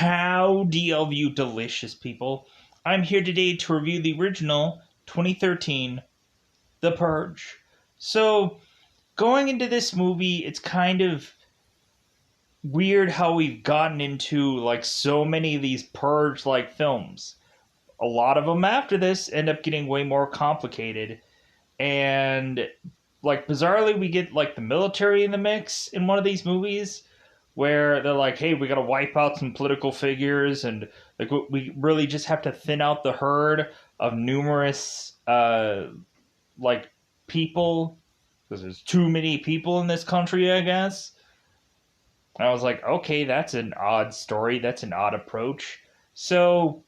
Howdy, all of you delicious people. I'm here today to review the original 2013 The Purge. So, going into this movie, it's kind of weird how we've gotten into like so many of these Purge like films. A lot of them after this end up getting way more complicated. And like bizarrely we get like the military in the mix in one of these movies where they're like, hey, we got to wipe out some political figures, and like we really just have to thin out the herd of numerous like people because there's too many people in this country, I guess. And I was like, okay, that's an odd story, that's an odd approach. So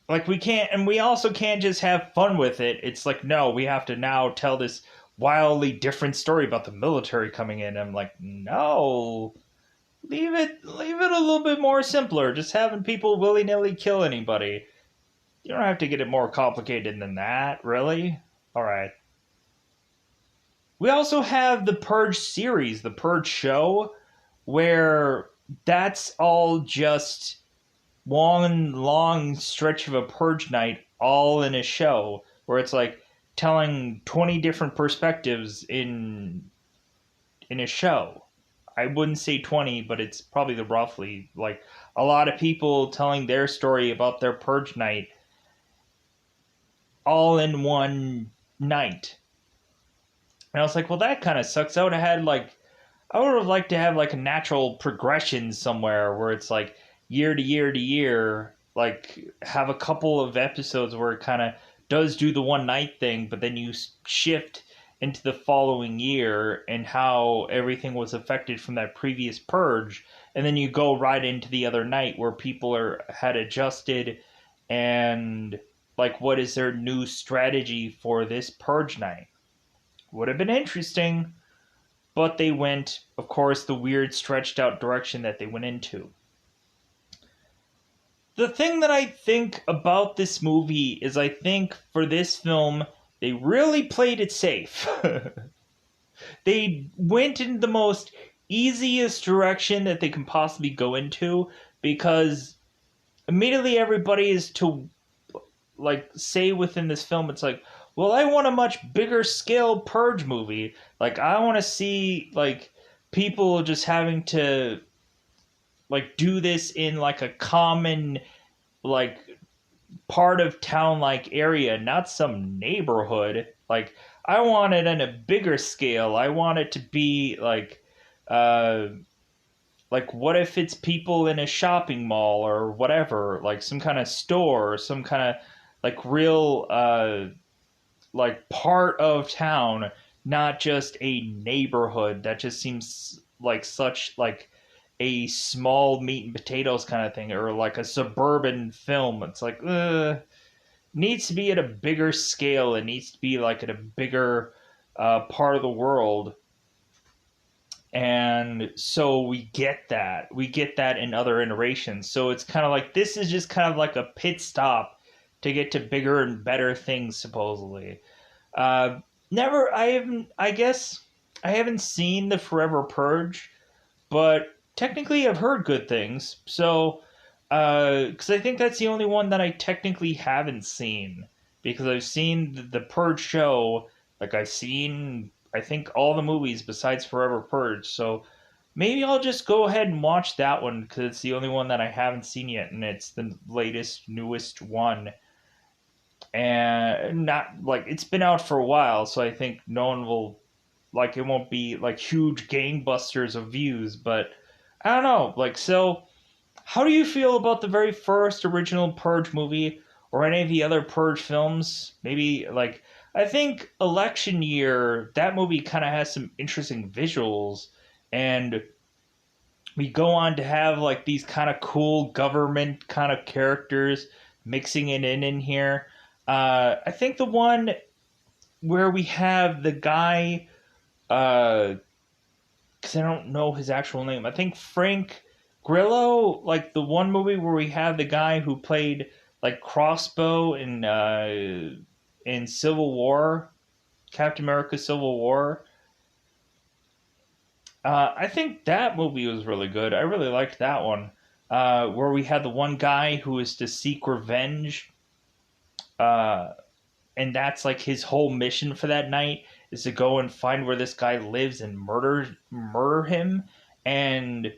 like we can't, and we also can't just have fun with it. It's like, no, we have to now tell this wildly different story about the military coming in. I'm like, no, leave it a little bit more simpler. Just having people willy-nilly kill anybody. You don't have to get it more complicated than that, really. All right. We also have the Purge series, the Purge show, where that's all just one long stretch of a Purge night all in a show where it's like telling 20 different perspectives in a show. I wouldn't say 20, but it's probably the roughly like a lot of people telling their story about their Purge night all in one night. And I was like, well, that kind of sucks. I would have liked to have like a natural progression somewhere where it's like year to year to year, like have a couple of episodes where it kind of does do the one night thing, but then you shift into the following year and how everything was affected from that previous purge, and then you go right into the other night where people had adjusted, and like what is their new strategy for this purge night. Would have been interesting, but they went, of course, the weird stretched out direction that they went into. The thing that I think about this movie is I think for this film, they really played it safe. They went in the most easiest direction that they can possibly go into because immediately everybody is to like say within this film, it's like, well, I want a much bigger scale Purge movie. Like I want to see like people just having to like do this in like a common like part of town like area, not some neighborhood. Like I want it on a bigger scale. I want it to be uh like what if it's people in a shopping mall or whatever, like some kind of store or some kind of like real like part of town, not just a neighborhood that just seems like such like a small meat and potatoes kind of thing, or like a suburban film. It's like needs to be at a bigger scale. It needs to be like at a bigger part of the world. And so we get that in other iterations. So it's kind of like this is just kind of like a pit stop to get to bigger and better things supposedly. Never I haven't I guess I haven't seen the Forever Purge, but technically I've heard good things. So because I think that's the only one that I technically haven't seen, because I've seen the Purge show. Like I've seen, I think, all the movies besides Forever Purge. So maybe I'll just go ahead and watch that one because it's the only one that I haven't seen yet, and it's the latest, newest one. And not like it's been out for a while, so I think no one will like it won't be like huge gangbusters of views. But I don't know. Like so. How do you feel about the very first original Purge movie or any of the other Purge films? Maybe, like, I think Election Year, that movie kind of has some interesting visuals, and we go on to have, like, these kind of cool government kind of characters mixing it in here. I think the one where we have the guy, because I don't know his actual name, I think Frank Grillo, like the one movie where we have the guy who played like Crossbow in Civil War, Captain America: Civil War. I think that movie was really good. I really liked that one. where we had the one guy who is to seek revenge, uh, and that's like his whole mission for that night is to go and find where this guy lives and murder him. And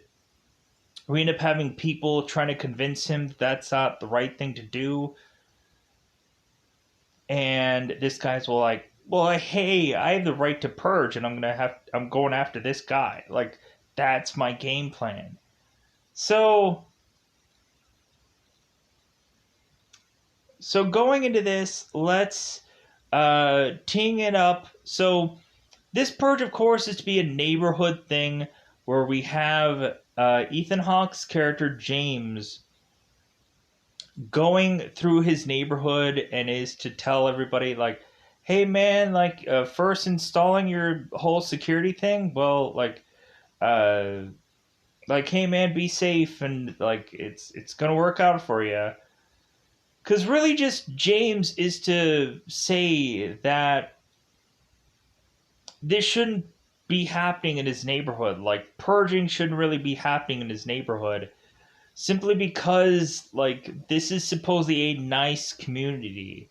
we end up having people trying to convince him that that's not the right thing to do. And this guy's like, well, hey, I have the right to purge, and I'm going after this guy. Like, that's my game plan. So going into this, let's teeing it up. So this purge, of course, is to be a neighborhood thing where we have Ethan Hawke's character James going through his neighborhood and is to tell everybody like, hey man, like first installing your whole security thing, well, uh like hey man, be safe, and like it's gonna work out for you. Because really, just James is to say that this shouldn't be happening in his neighborhood. Like, purging shouldn't really be happening in his neighborhood. Simply because, like, this is supposedly a nice community.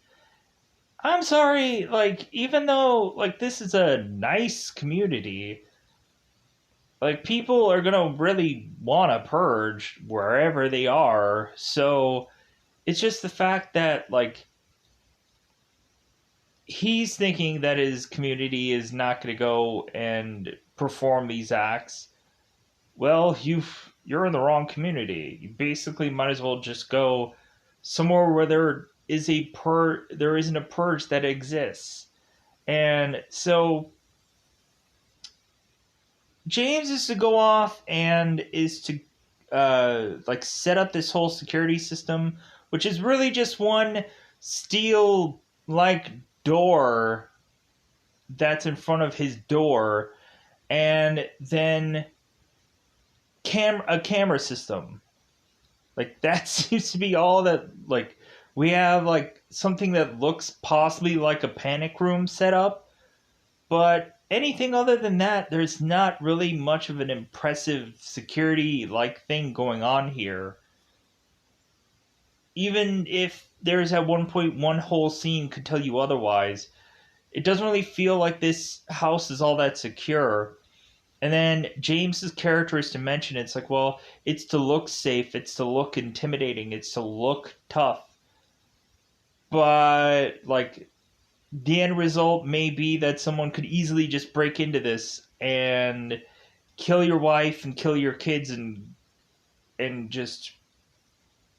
I'm sorry, like, even though, like, this is a nice community, like, people are gonna really want to purge wherever they are. So, it's just the fact that, like, he's thinking that his community is not going to go and perform these acts. Well, you're in the wrong community. You basically might as well just go somewhere where there isn't a purge that exists. And so James is to go off and is to like set up this whole security system, which is really just one steel like door that's in front of his door, and then a camera system. Like, that seems to be all that, like, we have like something that looks possibly like a panic room set up, but anything other than that, there's not really much of an impressive security like thing going on here. Even if there's at one point one whole scene could tell you otherwise, it doesn't really feel like this house is all that secure. And then James's character is to mention it's like, well, it's to look safe, it's to look intimidating, it's to look tough. But like, the end result may be that someone could easily just break into this and kill your wife and kill your kids and just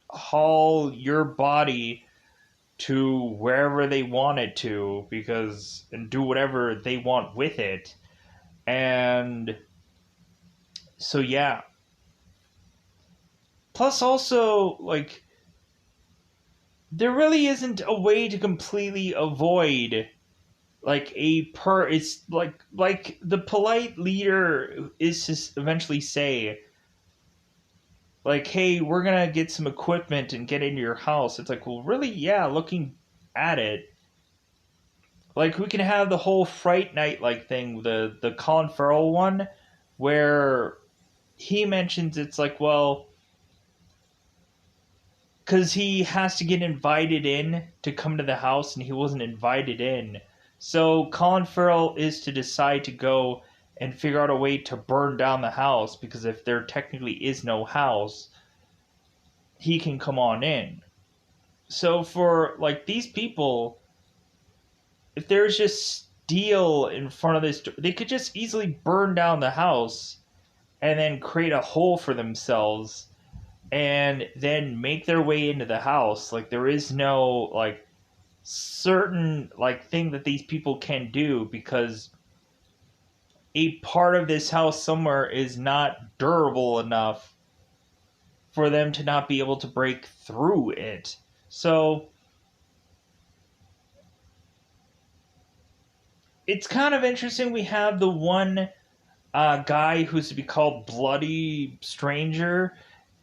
haul your body to wherever they want it to, because and do whatever they want with it. And so yeah, plus also, like, there really isn't a way to completely avoid like it's like the polite leader is to eventually say like, hey, we're gonna get some equipment and get into your house. It's like, well, really? Yeah, looking at it, like, we can have the whole Fright Night like thing, the Colin Farrell one, where he mentions it's like, well, because he has to get invited in to come to the house, and he wasn't invited in. So Colin Farrell is to decide to go and figure out a way to burn down the house, because if there technically is no house, he can come on in. So for like these people, if there's just steel in front of this, they could just easily burn down the house and then create a hole for themselves and then make their way into the house. Like, there is no like certain like thing that these people can do, because a part of this house somewhere is not durable enough for them to not be able to break through it. So it's kind of interesting. We have the one guy who's to be called Bloody Stranger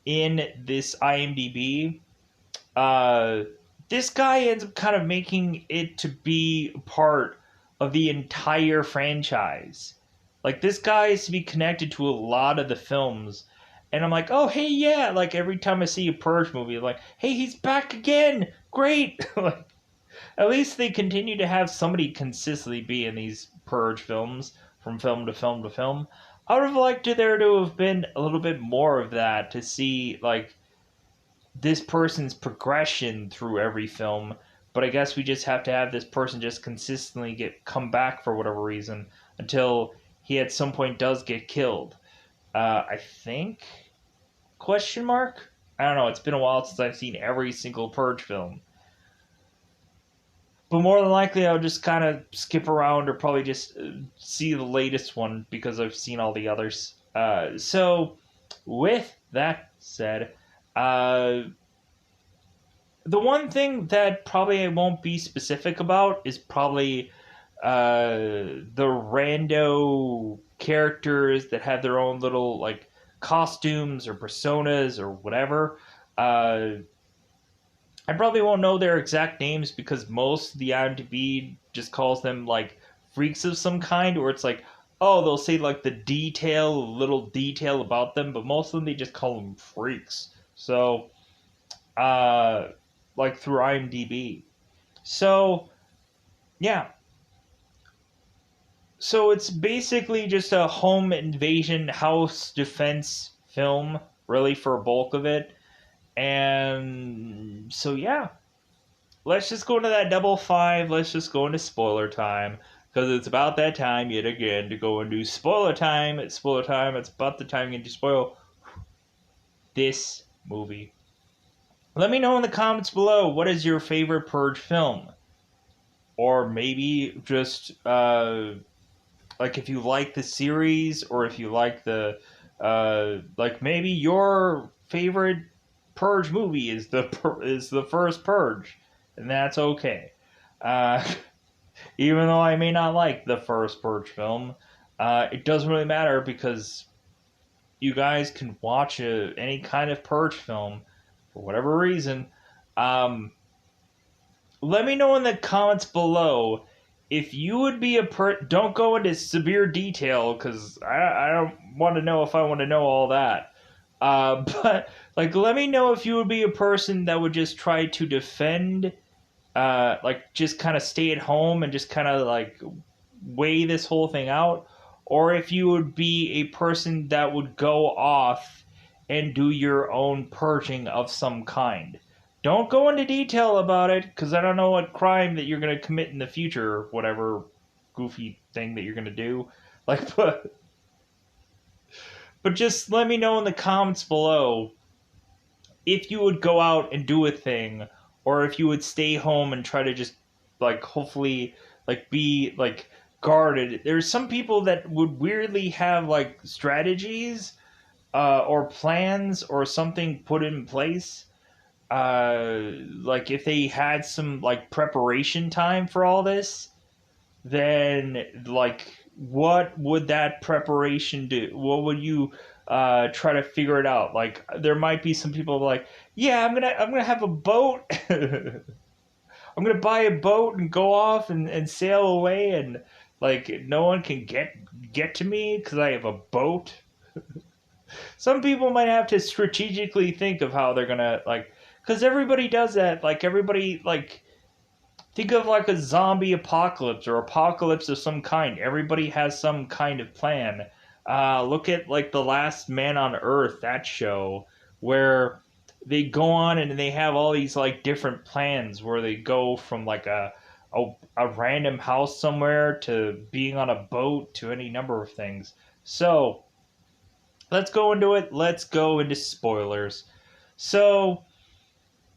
in this IMDb. Uh, this guy ends up kind of making it to be part of the entire franchise. Like, this guy is to be connected to a lot of the films, And I'm like, oh, hey, yeah. Like, every time I see a Purge movie, I'm like, hey, he's back again. Great. Like, at least they continue to have somebody consistently be in these Purge films from film to film to film. I would have liked there to have been a little bit more of that to see, like, this person's progression through every film. But I guess we just have to have this person just consistently come back for whatever reason until he at some point does get killed. I think question mark. I don't know. It's been a while since I've seen every single Purge film. But more than likely, I'll just kind of skip around or probably just see the latest one because I've seen all the others. So, with that said, uh, the one thing that probably I won't be specific about is probably the rando characters that have their own little like costumes or personas or whatever. I probably won't know their exact names because most of the IMDb just calls them like freaks of some kind, or it's like, oh, they'll say like little detail about them, but most of them they just call them freaks. So, uh, like through IMDb. So, yeah. So it's basically just a home invasion house defense film, really, for a bulk of it. And so, yeah, let's just go into that double five. Let's just go into spoiler time because it's about that time yet again to go and do spoiler time. It's spoiler time. It's about the time you get to spoil this movie. Let me know in the comments below what is your favorite Purge film, or maybe just like if you like the series, or if you like the like maybe your favorite Purge movie is the first Purge, and that's okay. Uh, Even though I may not like the first Purge film, it doesn't really matter because you guys can watch any kind of Purge film for whatever reason. Um, Let me know in the comments below if you would be don't go into severe detail because I don't want to know if I want to know all that. But like, let me know if you would be a person that would just try to defend, like just kind of stay at home and just kind of like weigh this whole thing out, or if you would be a person that would go off and do your own purging of some kind. Don't go into detail about it because I don't know what crime that you're going to commit in the future or whatever goofy thing that you're going to do. Like, but just let me know in the comments below if you would go out and do a thing, or if you would stay home and try to just like hopefully like be like guarded. There's some people that would weirdly have like strategies or plans or something put in place. Like if they had some like preparation time for all this, then like what would that preparation do? What would you try to figure it out? Like there might be some people like, yeah, I'm gonna have a boat. I'm gonna buy a boat and go off and sail away, and like no one can get to me because I have a boat. Some people might have to strategically think of how they're gonna like, because everybody does that. Like everybody like think of like a zombie apocalypse or apocalypse of some kind. Everybody has some kind of plan. Look at like The Last Man on Earth, that show, where they go on and they have all these like different plans where they go from like a random house somewhere to being on a boat to any number of things. So let's go into it. Let's go into spoilers. So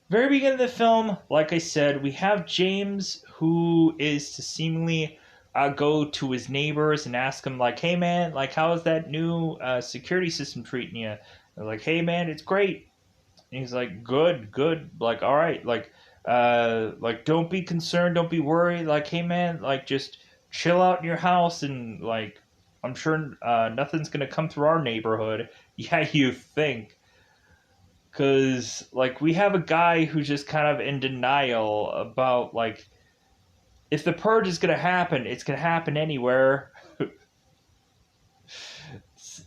very beginning of the film, like I said, we have James who is to seemingly go to his neighbors and ask him like, "Hey man, like how is that new security system treating you?" They're like, "Hey man, it's great." And he's like, "Good, good." Like, all right, like don't be concerned, don't be worried. Like, hey man, like just chill out in your house and like, I'm sure nothing's gonna come through our neighborhood. Yeah, you think? Because like we have a guy who's just kind of in denial about like if the purge is gonna happen, it's gonna happen anywhere.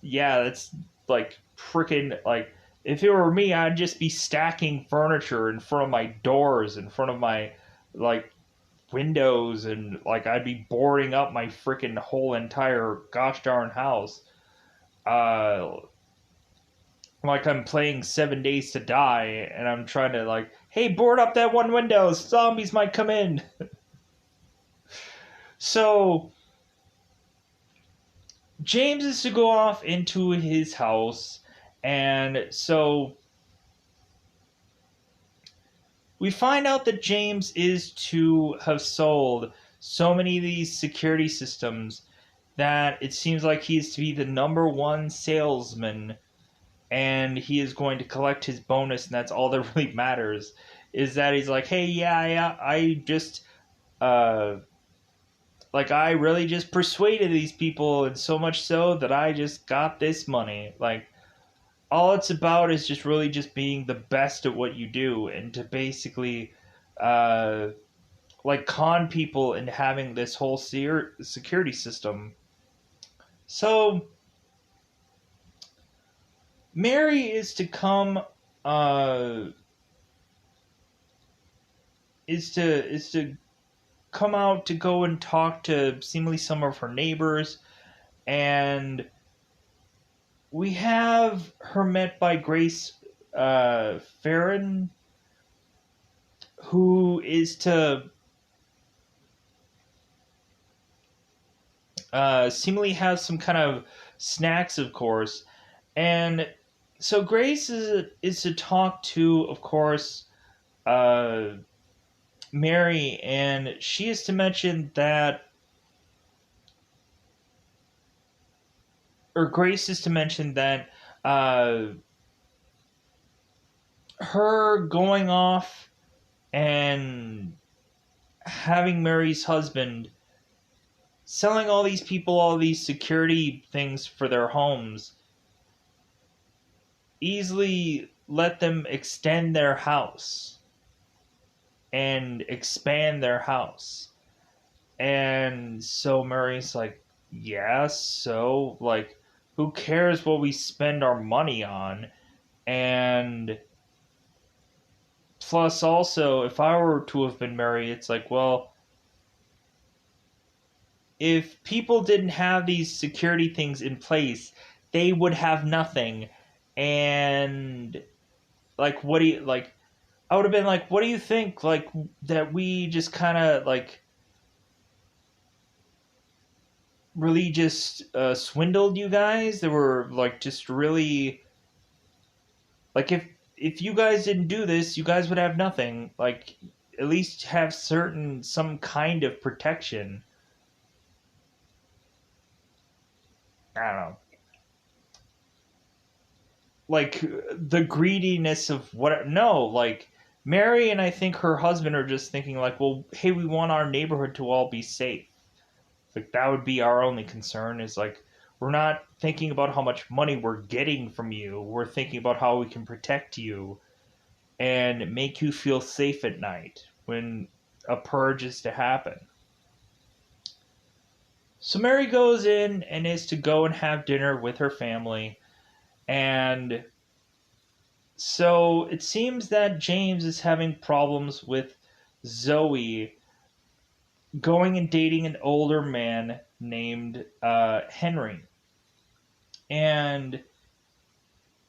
Yeah, that's like freaking like if it were me, I'd just be stacking furniture in front of my doors, in front of my like windows, and like I'd be boarding up my freaking whole entire gosh darn house. Uh, like I'm playing 7 Days to Die, and I'm trying to like, hey, board up that one window. Zombies might come in. So James is to go off into his house, and so we find out that James is to have sold so many of these security systems that it seems like he's to be the number one salesman, and he is going to collect his bonus, and that's all that really matters. Is that he's like, hey, yeah, I just like I really just persuaded these people, and so much so that I just got this money. Like all it's about is just really just being the best at what you do, and to basically uh, like con people into having this whole security system. So Mary uh, is to come out to go and talk to seemingly some of her neighbors, and we have her met by Grace Farron, who is to seemingly have some kind of snacks, of course. And so Grace is to talk to, of course, uh, Mary, and she is to mention that, or Grace is to mention that uh, her going off and having Mary's husband selling all these people all these security things for their homes easily let them extend their house and expand their house. And so Mary's like, yeah, so like who cares what we spend our money on? And plus also, if I were to have been Mary, it's like, well, if people didn't have these security things in place, they would have nothing. And like, what do you like? I would have been like, what do you think? Like that we just kind of like really just swindled you guys. They were like just really like if you guys didn't do this, you guys would have nothing. Like at least have certain some kind of protection. I don't know. Like the greediness of what no like Mary and I think her husband are just thinking like, well, hey, we want our neighborhood to all be safe. Like that would be our only concern is like we're not thinking about how much money we're getting from you. We're thinking about how we can protect you and make you feel safe at night when a purge is to happen. So Mary goes in and is to go and have dinner with her family, and so it seems that James is having problems with Zoe going and dating an older man named Henry. And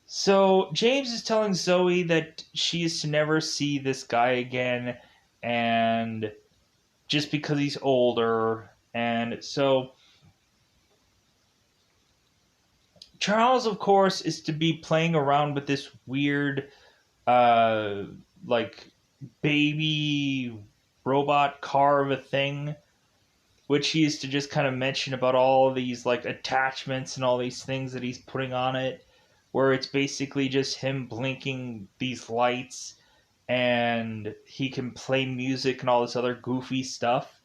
so James is telling Zoe that she is to never see this guy again, and just because he's older. And so Charles, of course, is to be playing around with this weird, uh, like baby robot car of a thing, which he is to just kind of mention about all these like attachments and all these things that he's putting on it, where it's basically just him blinking these lights, and he can play music and all this other goofy stuff.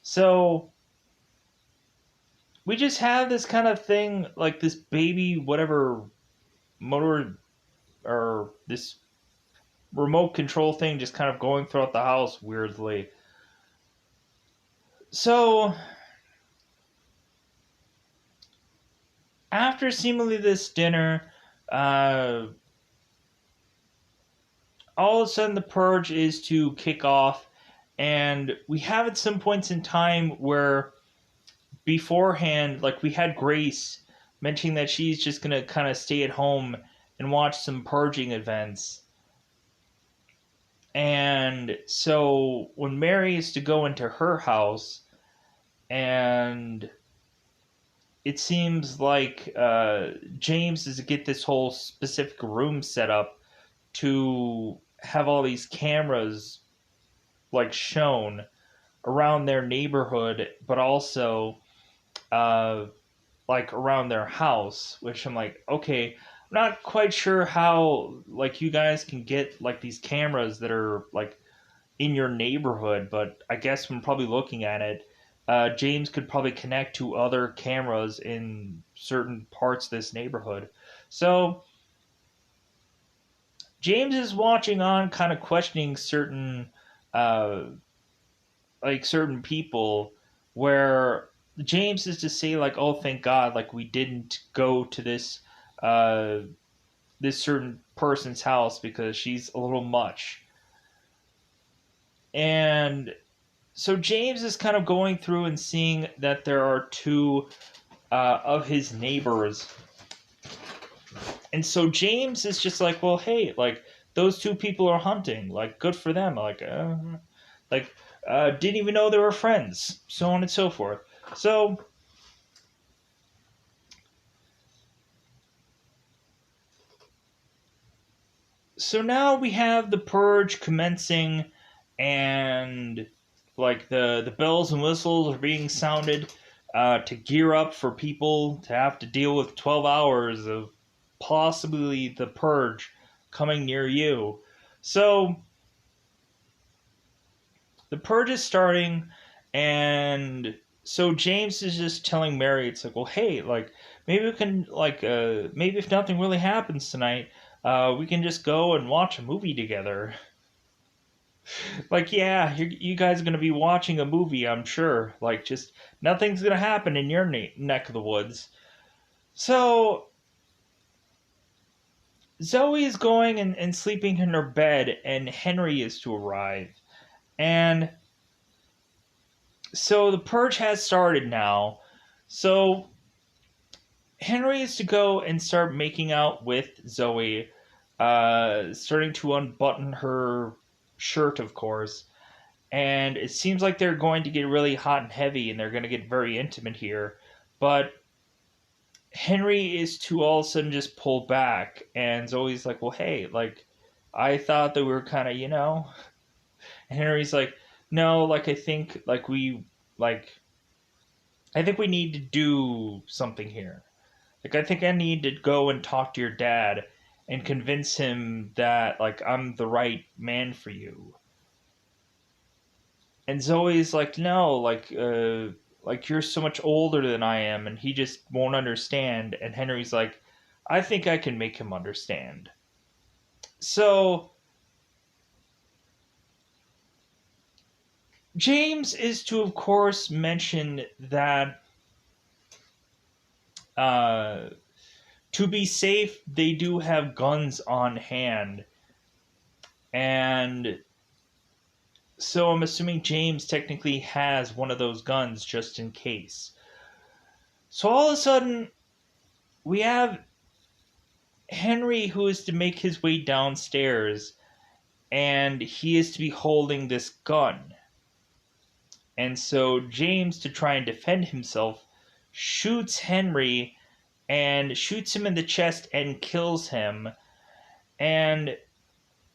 So we just have this kind of thing, like this baby whatever motor or this remote control thing just kind of going throughout the house weirdly. So after seemingly this dinner, uh, all of a sudden the purge is to kick off, and we have at some points in time where beforehand, like we had Grace mentioning that she's just gonna kind of stay at home and watch some purging events. And so when Mary is to go into her house, and it seems like James is to get this whole specific room set up to have all these cameras like shown around their neighborhood, but also uh, like around their house. Which I'm like, okay, I'm not quite sure how like you guys can get like these cameras that are like in your neighborhood, but I guess from probably looking at it, James could probably connect to other cameras in certain parts of this neighborhood. So James is watching on, kind of questioning uh, certain people, where James is to say like, "Oh, thank God, like we didn't go to uh, this certain person's house because she's a little much." And so James is kind of going through and seeing that there are two of his neighbors, and so James is just like, well, hey, like those two people are hunting, like good for them, like didn't even know they were friends, so on and so forth. So now we have the purge commencing, and like the bells and whistles are being sounded to gear up for people to have to deal with 12 hours of possibly the purge coming near you. So the purge is starting, and so James is just telling Mary, it's like, well, hey, like maybe we can like maybe if nothing really happens tonight, we can just go and watch a movie together. Like, yeah, you guys are gonna be watching a movie, I'm sure. Like, just nothing's gonna happen in your neck of the woods. So Zoe is going and sleeping in her bed, and Henry is to arrive. And so the purge has started now. So Henry is to go and start making out with Zoe, starting to unbutton her shirt, of course. And it seems like they're going to get really hot and heavy, and they're going to get very intimate here. But Henry is to all of a sudden just pull back, and Zoe's like, well, hey, like, I thought that we were kind of, And Henry's like, no, like, like, I think we need to do something here. Like, I think I need to go and talk to your dad and convince him that, like, I'm the right man for you. And Zoe's like, no, like you're so much older than I am, and he just won't understand. And Henry's like, I think I can make him understand. So James is to, of course, mention that uh, to be safe, they do have guns on hand, and so I'm assuming James technically has one of those guns just in case. So all of a sudden, we have Henry, who is to make his way downstairs, and he is to be holding this gun. And so James, to try and defend himself, shoots Henry and shoots him in the chest and kills him. And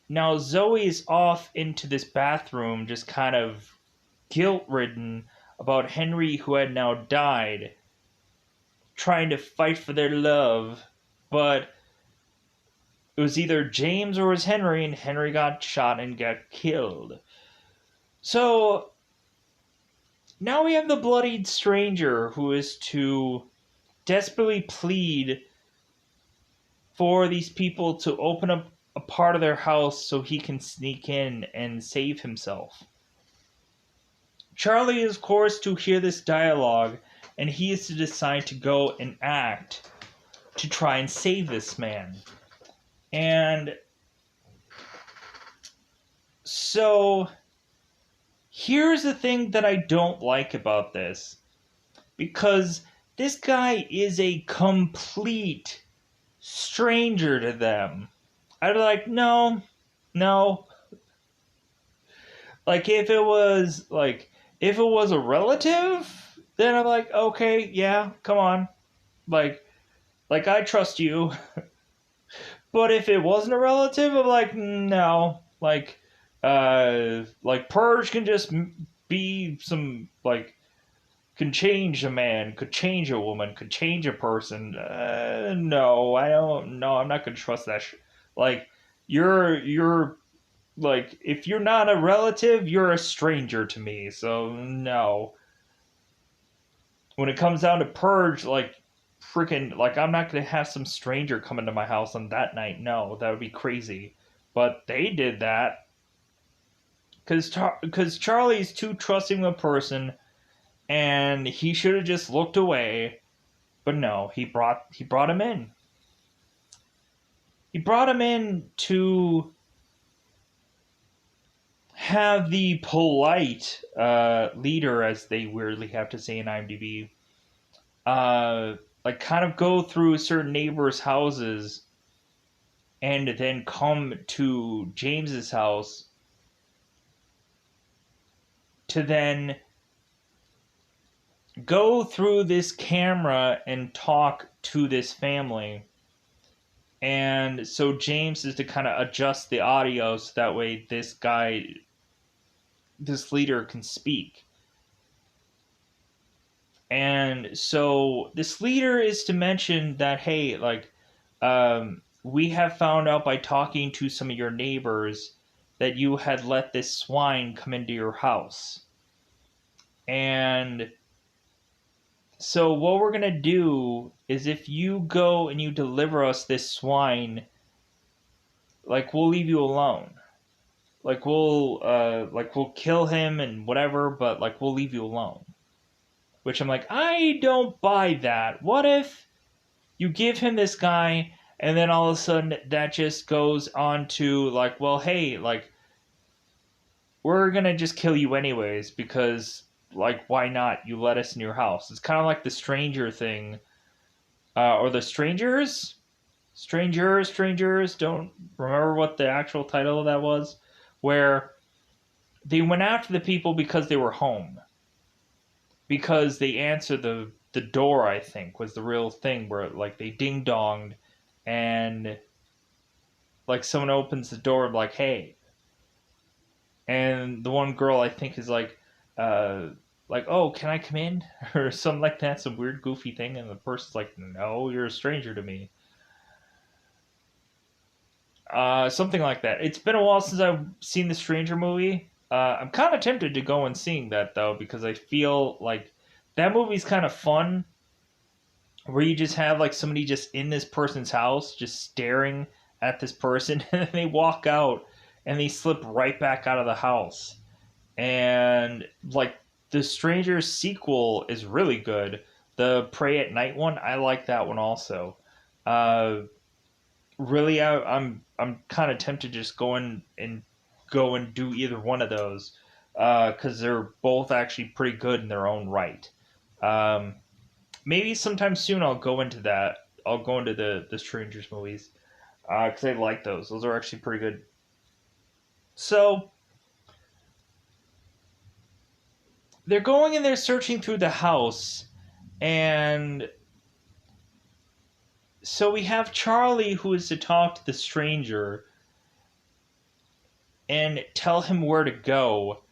now Zoe is off into this bathroom, just kind of guilt ridden about Henry, who had now died, trying to fight for their love. But it was either James or it was Henry, and Henry got shot and got killed. So now we have the bloodied stranger, who is to desperately plead for these people to open up a part of their house so he can sneak in and save himself. Charlie is, of course, to hear this dialogue, and he is to decide to go and act. to try and save this man. And so here's the thing that I don't like about this, because this guy is a complete stranger to them. I'd be like, no, no. Like if it was a relative, then I'm like, okay, yeah, come on. Like I trust you. But if it wasn't a relative, I'm like, no. Like Purge can just be some, like, can change a man, could change a woman, could change a person. No, I don't. No, I'm not gonna trust that. Like, you're like, if you're not a relative, you're a stranger to me. So no. When it comes down to Purge, like, freaking, like, I'm not gonna have some stranger come into my house on that night. No, that would be crazy. But they did that because Charlie's too trusting of a person, and he should have just looked away. But no, he brought him in. He brought him in to have the polite leader, as they weirdly have to say in IMDb, like, kind of go through certain neighbors' houses and then come to James's house to then go through this camera and talk to this family. And so James is to kind of adjust the audio so that way this leader can speak. And so this leader is to mention that, hey, like, we have found out by talking to some of your neighbors that you had let this swine come into your house. And so what we're going to do is, if you go and you deliver us this swine, like, we'll leave you alone. Like, we'll kill him and whatever, but, like, we'll leave you alone. Which I'm like, I don't buy that. What if you give him this guy, and then all of a sudden that just goes on to, like, well, hey, like, we're gonna just kill you anyways, because, like, why not? You let us in your house. It's kind of like the Stranger thing, or the Strangers? Strangers, don't remember what the actual title of that was, where they went after the people because they were home. Because they answered the door, I think, was the real thing, where, like, they ding-donged, and, like, someone opens the door, like, hey. And the one girl, I think, is like, oh, can I come in? Or something like that, some weird, goofy thing, and the person's like, no, you're a stranger to me. Something like that. It's been a while since I've seen the Stranger movie. I'm kind of tempted to go and seeing that, though, because I feel like that movie's kind of fun, where you just have, like, somebody just in this person's house, just staring at this person, and then they walk out, and they slip right back out of the house. And, like, the Stranger sequel is really good. The Pray at Night one, I like that one also. Really, I'm kind of tempted to just go and do either one of those, because they're both actually pretty good in their own right. Maybe sometime soon I'll go into that. I'll go into the Strangers movies, because I like those. Those are actually pretty good. So they're going and they're searching through the house, and so we have Charlie, who is to talk to the stranger and tell him where to go.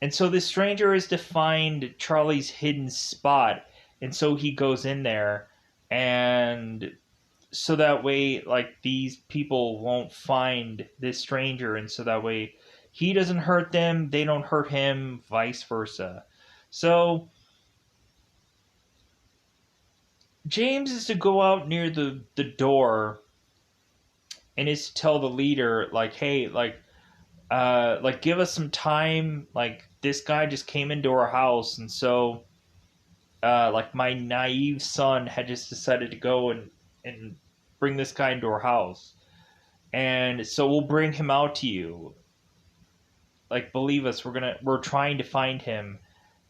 And so the stranger is to find Charlie's hidden spot, and so he goes in there, and so that way, like, these people won't find this stranger, and so that way he doesn't hurt them, they don't hurt him, vice versa. So James is to go out near the door and is to tell the leader, like, hey, like, give us some time. Like, this guy just came into our house, and so like my naive son had just decided to go and bring this guy into our house, and so we'll bring him out to you. Like, believe us, we're trying to find him.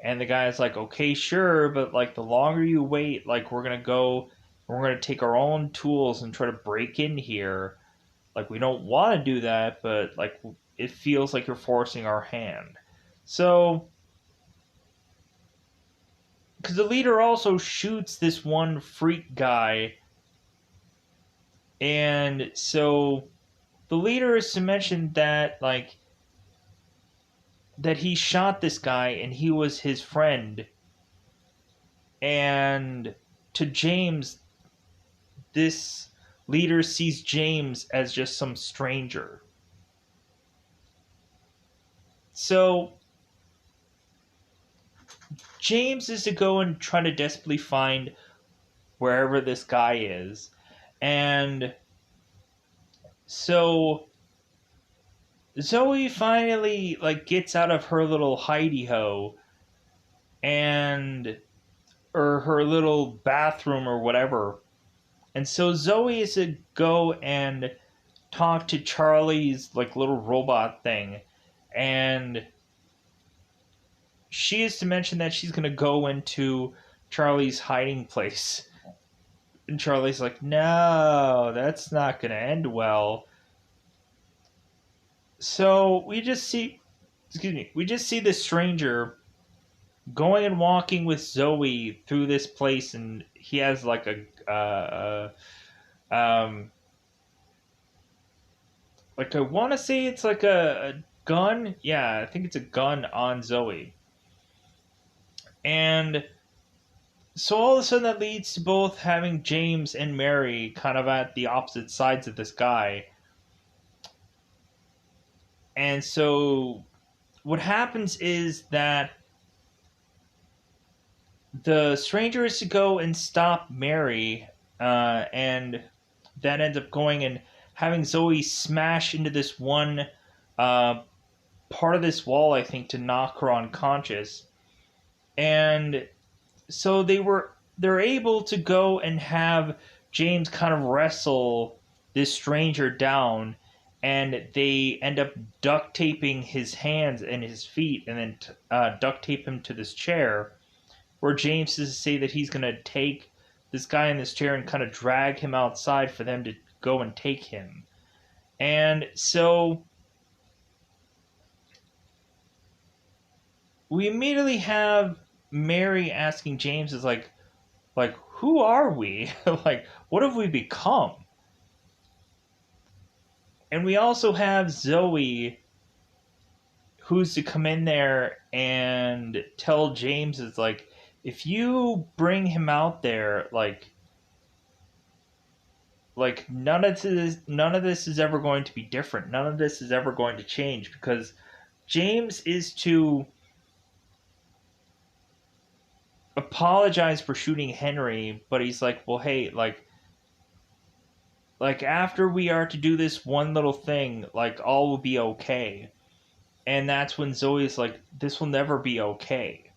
And the guy's like, okay, sure, but like the longer you wait, like we're gonna take our own tools and try to break in here. Like, we don't want to do that, but like it feels like you're forcing our hand. So, because the leader also shoots this one freak guy, and so the leader is to mention that he shot this guy and he was his friend, and to James, this leader sees James as just some stranger. So James is to go and try to desperately find wherever this guy is. And so Zoe finally gets out of her little hidey ho and or her little bathroom or whatever. And so Zoe is to go and talk to Charlie's little robot thing, and she is to mention that she's gonna go into Charlie's hiding place. And Charlie's like, no, that's not gonna end well. So we just see this stranger going and walking with Zoe through this place, and he has um, I want to say it's like a gun. Yeah, I think it's a gun on Zoe. And so all of a sudden that leads to both having James and Mary kind of at the opposite sides of this guy. And so what happens is that the stranger is to go and stop Mary, and that ends up going and having Zoe smash into this one uh, part of this wall, I think, to knock her unconscious. And so they're able to go and have James kind of wrestle this stranger down, and they end up duct taping his hands and his feet, and then duct tape him to this chair, where James is to say that he's going to take this guy in this chair and kind of drag him outside for them to go and take him. And so we immediately have Mary asking James is like who are we? Like, what have we become? And we also have Zoe, who's to come in there and tell James is like, if you bring him out there, none of this is ever going to be different. None of this is ever going to change, because James is to apologize for shooting Henry, but he's like, well, hey, after we are to do this one little thing, all will be okay. And that's when Zoe's like, this will never be okay.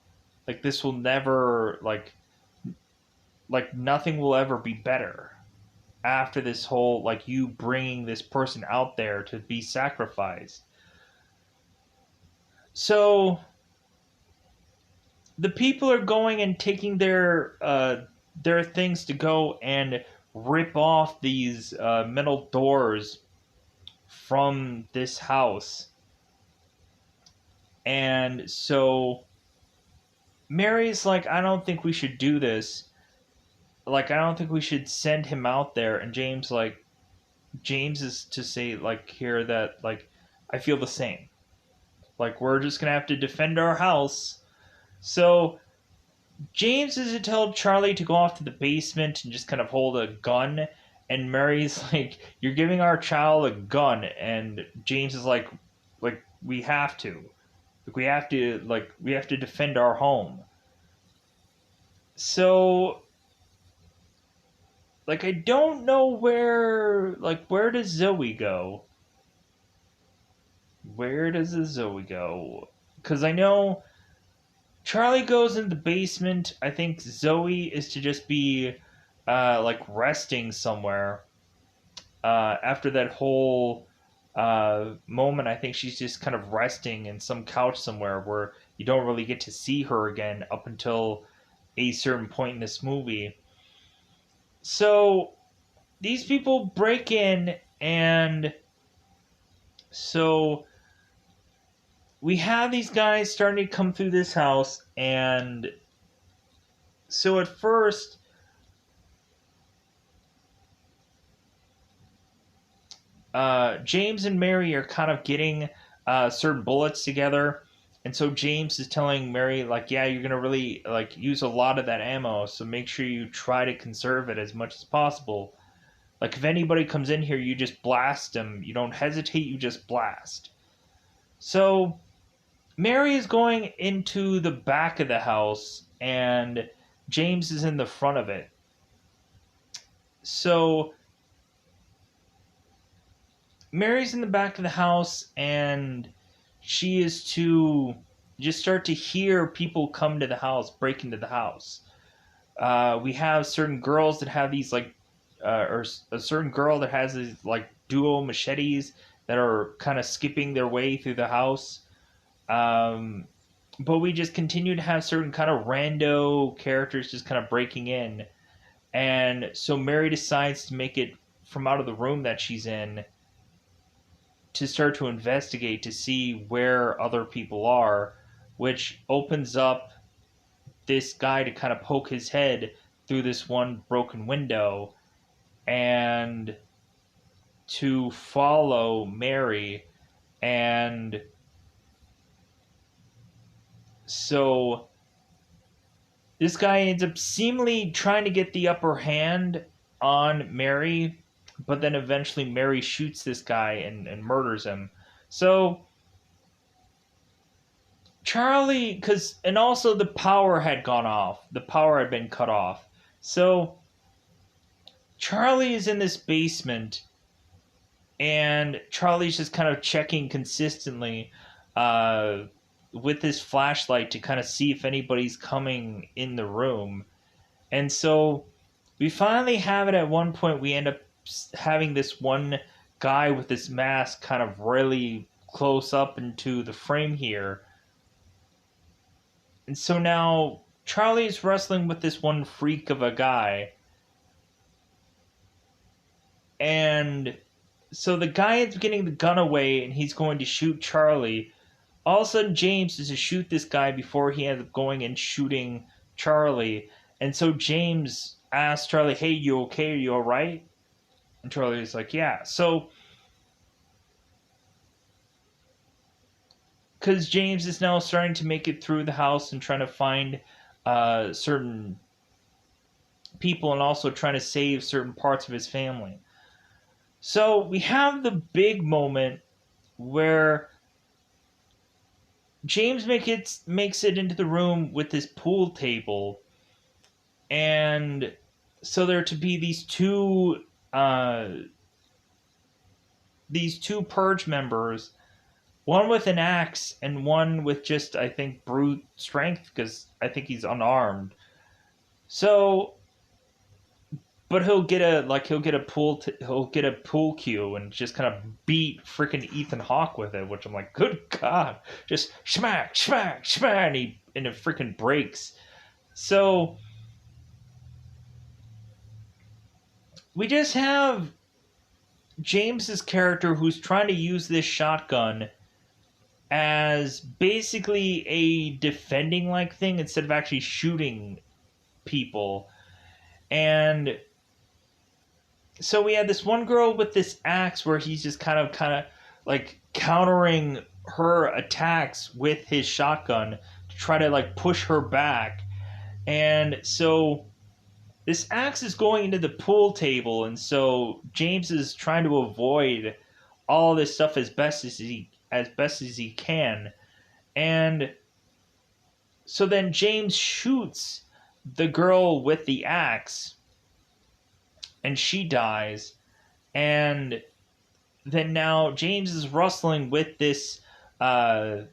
This will never nothing will ever be better after this whole you bringing this person out there to be sacrificed. So the people are going and taking their things to go and rip off these metal doors from this house. And so Mary's like, I don't think we should do this. I don't think we should send him out there. And James is to say here that I feel the same. We're just gonna have to defend our house. So James is to tell Charlie to go off to the basement and just kind of hold a gun. And Mary's like, you're giving our child a gun. And James is like, we have to. We have to defend our home. So I don't know where does Zoe go? Where does the Zoe go? Because I know Charlie goes in the basement. I think Zoe is to just be like resting somewhere. After that whole moment, I think she's just kind of resting in some couch somewhere where you don't really get to see her again up until a certain point in this movie. So these people break in, and so we have these guys starting to come through this house, and so at first, James and Mary are kind of getting certain bullets together, and so James is telling Mary, like, yeah, you're gonna really like use a lot of that ammo, so make sure you try to conserve it as much as possible. Like, if anybody comes in here, you just blast them. You don't hesitate, you just blast. So Mary is going into the back of the house, and James is in the front of it. So Mary's in the back of the house, and she is to just start to hear people come to the house, break into the house. We have certain girls that have these like, or a certain girl that has these like dual machetes that are kind of skipping their way through the house. Um, but we just continue to have certain kind of rando characters just kind of breaking in. And so Mary decides to make it from out of the room that she's in to start to investigate to see where other people are, which opens up this guy to kind of poke his head through this one broken window and to follow Mary. And so this guy ends up seemingly trying to get the upper hand on Mary, but then eventually Mary shoots this guy and murders him. So Charlie, and also the power had gone off. The power had been cut off. So Charlie is in this basement, and Charlie's just kind of checking consistently uh, with his flashlight to kind of see if anybody's coming in the room. And so we finally have it at one point. We end up having this one guy with this mask kind of really close up into the frame here. And so now Charlie's wrestling with this one freak of a guy. And so the guy is getting the gun away, and he's going to shoot Charlie. All of a sudden, James is to shoot this guy before he ends up going and shooting Charlie. And so James asks Charlie, hey, you okay? Are you all right? And Charlie's like, yeah. So, because James is now starting to make it through the house and trying to find certain people and also trying to save certain parts of his family. So we have the big moment where James makes it into the room with this pool table, and so there are to be these two Purge members, one with an axe and one with just, I think, brute strength, because I think he's unarmed. So, but he'll get a pool cue and just kind of beat freaking Ethan Hawke with it, which I'm like, good God, just smack, smack, smack, and it freaking breaks. So we just have James's character who's trying to use this shotgun as basically a defending like thing instead of actually shooting people. And so we had this one girl with this axe where he's just kind of like countering her attacks with his shotgun to try to like push her back. And so this axe is going into the pool table, and so James is trying to avoid all this stuff as best as he can. And so then James shoots the girl with the axe, and she dies. And then now James is wrestling with this guy,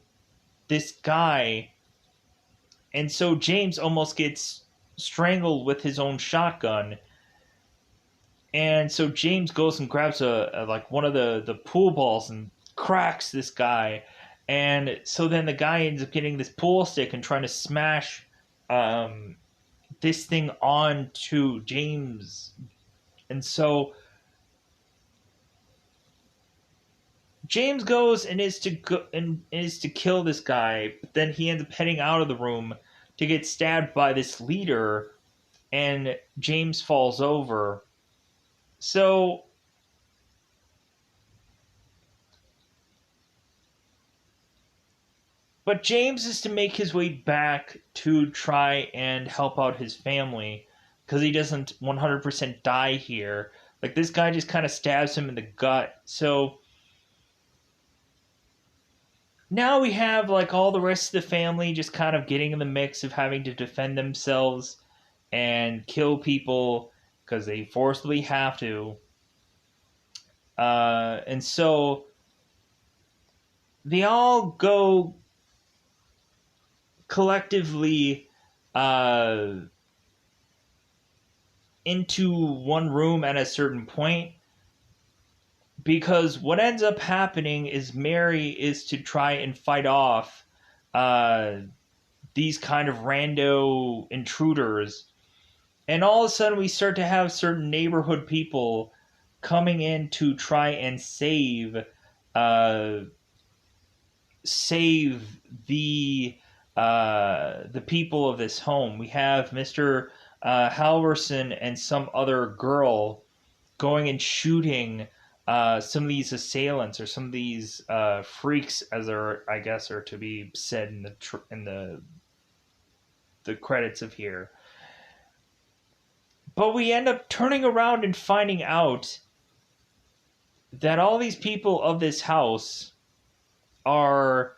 And so James almost gets strangled with his own shotgun. And so James goes and grabs a like one of the pool balls and cracks this guy. And so then the guy ends up getting this pool stick and trying to smash um, this thing onto James. And so James goes and is to kill this guy, but then he ends up heading out of the room to get stabbed by this leader, and James falls over. So but James is to make his way back to try and help out his family because he doesn't 100% die here. Like, this guy just kind of stabs him in the gut. So now we have, like, all the rest of the family just kind of getting in the mix of having to defend themselves and kill people because they forcibly have to. And so they all go collectively into one room at a certain point, because what ends up happening is Mary is to try and fight off uh, these kind of rando intruders, and all of a sudden we start to have certain neighborhood people coming in to try and uh, save the people of this home. We have Mr. Halverson and some other girl going and shooting some of these assailants, or some of these freaks, as are, I guess, are to be said in the credits of here. But we end up turning around and finding out that all these people of this house are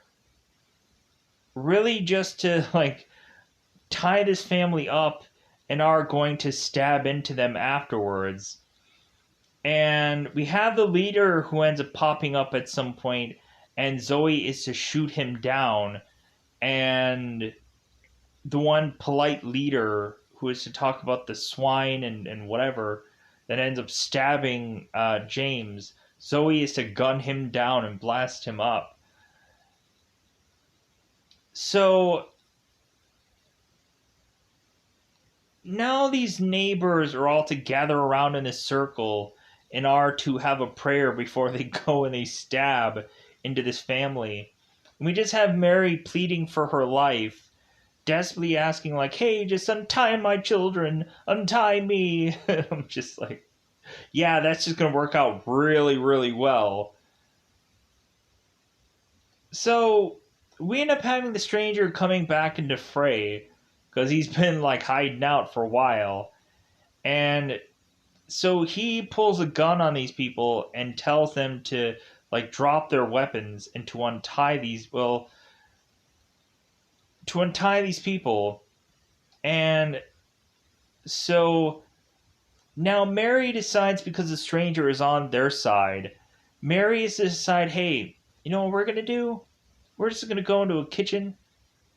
really just to, like, tie this family up and are going to stab into them afterwards. And we have the leader who ends up popping up at some point, and Zoe is to shoot him down. And the one polite leader who is to talk about the swine and whatever, that ends up stabbing James, Zoe is to gun him down and blast him up. So now these neighbors are all to gather around in a circle and are to have a prayer before they go and they stab into this family. And we just have Mary pleading for her life, desperately asking, like, hey, just untie my children, untie me. I'm just like, yeah, that's just going to work out really, really well. So we end up having the stranger coming back into fray because he's been, like, hiding out for a while. And so he pulls a gun on these people and tells them to, like, drop their weapons and to untie these people. And so now Mary decides, because the stranger is on their side, Mary is to decide, hey, you know what we're going to do? We're just going to go into a kitchen.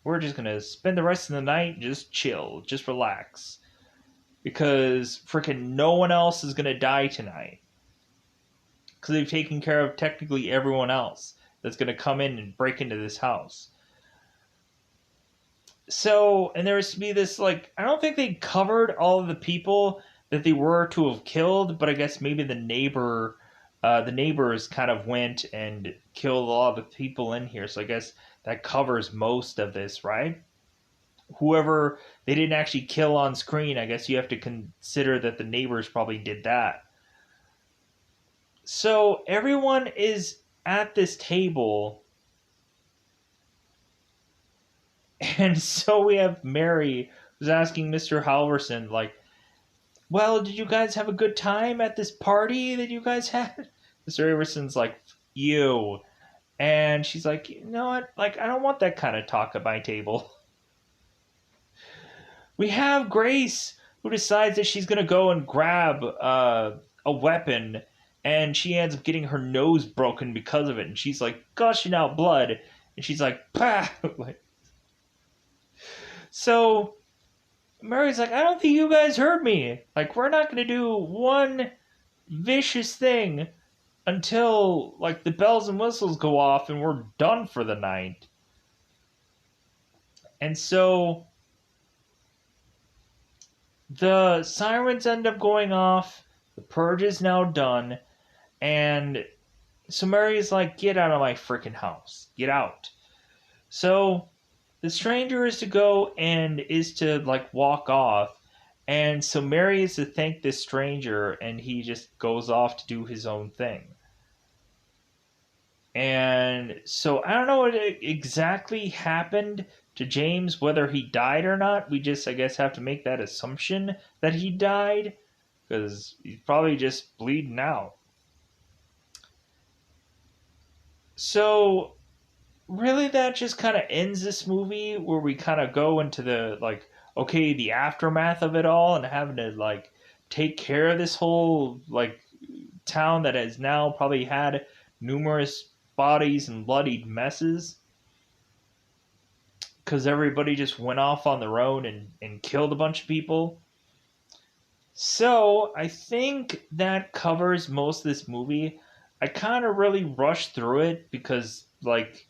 We're just going to spend the rest of the night, just chill, just relax. Because freaking no one else is going to die tonight. Because they've taken care of technically everyone else that's going to come in and break into this house. So, and there was to be this, like, I don't think they covered all of the people that they were to have killed, but I guess maybe the neighbors kind of went and killed a lot of the people in here. So I guess that covers most of this, right? Whoever they didn't actually kill on screen, I guess you have to consider that the neighbors probably did that. So everyone is at this table, and so we have Mary who's asking Mr. Halverson, like, well, did you guys have a good time at this party that you guys had? Mr. Halverson's like, you. And she's like, you know what? Like, I don't want that kind of talk at my table. We have Grace, who decides that she's going to go and grab a weapon, and she ends up getting her nose broken because of it. And she's like gushing out blood, and she's like, pah! So Mary's like, I don't think you guys heard me. Like, we're not going to do one vicious thing until, like, the bells and whistles go off and we're done for the night. And so the sirens end up going off. The purge is now done. And so Mary's like, get out of my freaking house. Get out. So the stranger is to go and is to, like, walk off. And so Mary is to thank this stranger, and he just goes off to do his own thing. And so I don't know what exactly happened to James, whether he died or not. We just, I guess, have to make that assumption that he died, because he's probably just bleeding out. So really, that just kind of ends this movie, where we kind of go into the, like, okay, the aftermath of it all, and having to, like, take care of this whole, like, town that has now probably had numerous bodies and bloodied messes, because everybody just went off on their own and killed a bunch of people. So I think that covers most of this movie. I kind of really rushed through it because, like,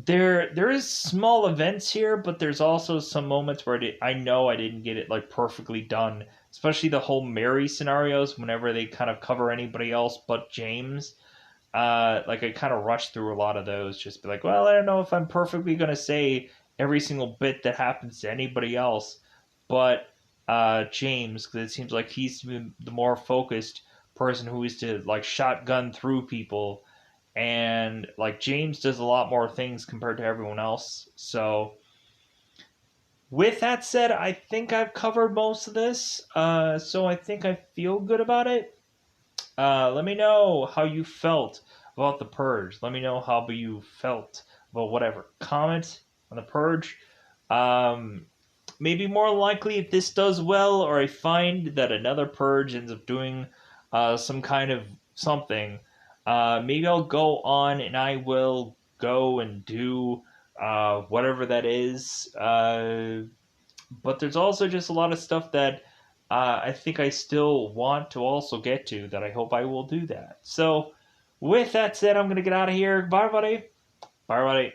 there is small events here, but there's also some moments where I know I didn't get it, like, perfectly done. Especially the whole Mary scenarios, whenever they kind of cover anybody else but James. Like, I kind of rushed through a lot of those, just be like, well, I don't know if I'm perfectly gonna say every single bit that happens to anybody else, but James, because it seems like he's the more focused person who is to, like, shotgun through people, and, like, James does a lot more things compared to everyone else. So with that said, I think I've covered most of this. So I think I feel good about it. Let me know how you felt about the Purge. Let me know how you felt about whatever. Comment on the Purge. Maybe more likely, if this does well, or I find that another Purge ends up doing some kind of something, maybe I'll go on and I will go and do whatever that is. But there's also just a lot of stuff that I think I still want to also get to, that I hope I will do that. So, with that said, I'm going to get out of here. Bye, everybody. Bye, everybody.